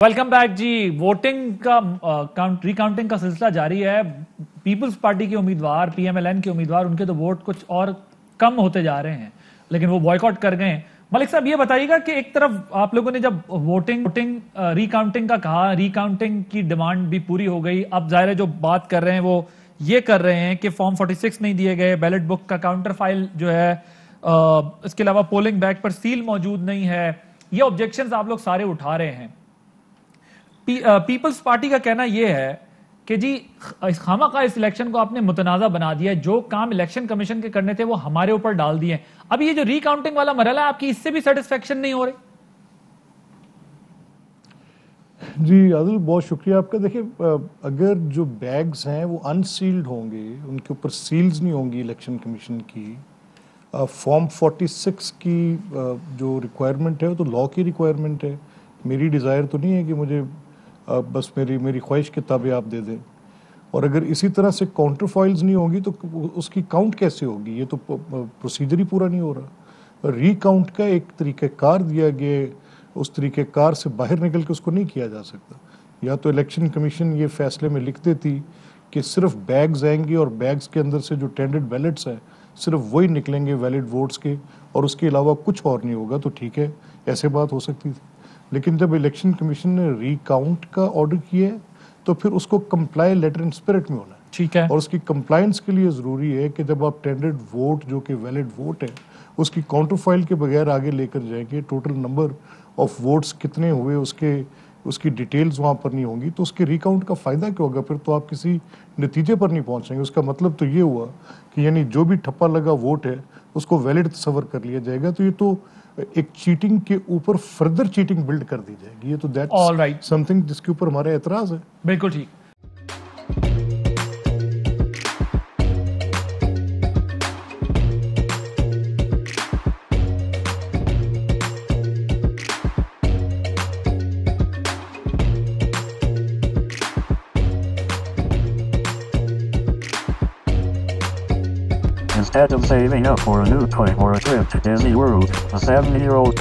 Welcome back जी। Voting का recounting का सिलसिला जारी है। पीपल्स पार्टी के उम्मीदवार, पीएमएलएन के उम्मीदवार, उनके तो वोट कुछ और कम होते जा रहे हैं, लेकिन वो बॉयकॉट कर गए। मलिक साहब, ये बताइएगा कि एक तरफ आप लोगों ने जब वोटिंग रिकाउंटिंग का कहा, रिकाउंटिंग की डिमांड भी पूरी हो गई। अब जाहिर है जो बात कर रहे हैं वो ये कर रहे हैं कि फॉर्म 46 नहीं दिए गए, बैलेट बुक का काउंटर फाइल जो है, इसके अलावा पोलिंग बैग पर सील मौजूद नहीं है। ये ऑब्जेक्शंस आप लोग सारे उठा रहे हैं। पीपल्स पार्टी का कहना यह है कि जी खामखा इस इलेक्शन को आपने मुतनाज़ा बना दिया है, जो काम इलेक्शन कमीशन के करने थे वो हमारे ऊपर डाल दिए। अब ये जो रिकाउंटिंग वाला मरहला है, आपकी इससे भी सेटिस्फेक्शन नहीं हो रही? जी आदिल, बहुत शुक्रिया आपका। देखिए, अगर जो बैग्स हैं वो अनसील्ड होंगे, उनके ऊपर सील्स नहीं होंगी इलेक्शन कमीशन की, फॉर्म 46 की जो रिक्वायरमेंट है वो तो लॉ की रिक्वायरमेंट है। मेरी डिज़ायर तो नहीं है कि मुझे बस मेरी ख्वाहिश किताबें आप दे दें। और अगर इसी तरह से काउंटर फाइल्स नहीं होगी तो उसकी काउंट कैसे होगी? ये तो प्रोसीजर ही पूरा नहीं हो रहा। रीकाउंट का एक तरीक़ाकार दिया गया, उस तरीक़ेकार से बाहर निकल के उसको नहीं किया जा सकता। या तो इलेक्शन कमीशन ये फैसले में लिख देती कि सिर्फ बैग्स आएंगे और बैग्स के अंदर से जो टेंडर्ड बैलेट्स हैं सिर्फ वही निकलेंगे वैलिड वोट्स के, और उसके अलावा कुछ और नहीं होगा, तो ठीक है, ऐसे बात हो सकती थी। लेकिन जब इलेक्शन कमीशन ने रिकाउंट का ऑर्डर किया है तो फिर उसको कंप्लाई लेटर इन स्पिरिट में होना है। ठीक है। और उसकी कंप्लायंस के लिए ज़रूरी है कि जब आप टेंडर्ड वोट जो कि वैलिड वोट है उसकी काउंटर फाइल के बगैर आगे लेकर जाएंगे, टोटल नंबर ऑफ वोट्स कितने हुए उसकी डिटेल्स वहाँ पर नहीं होंगी, तो उसके रिकाउंट का फ़ायदा क्या होगा? फिर तो आप किसी नतीजे पर नहीं पहुँचेंगे। उसका मतलब तो ये हुआ कि यानी जो भी ठप्पा लगा वोट है उसको वैलिड तस्वर कर लिया जाएगा। तो ये तो एक चीटिंग के ऊपर फर्दर चीटिंग बिल्ड कर दी जाएगी। ये तो दैट्स समथिंग जिसके ऊपर हमारा एतराज़ है। बिल्कुल ठीक। Instead of saving up for a new toy or a trip to Disney World, a 7-year-old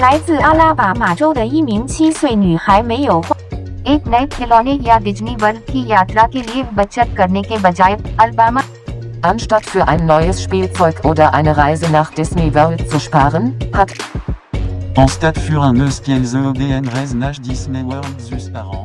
来自阿拉巴马州的一名7岁女孩没有花 एक नए खिलौने या डिज्नी वर्ल्ड की यात्रा के लिए बचत करने के बजाय Alabama Anstatt für ein neues Spielzeug oder eine Reise nach Disney World zu sparen, hat En stade für un eus qu'elles EDN Reise nach Disney World zus par an.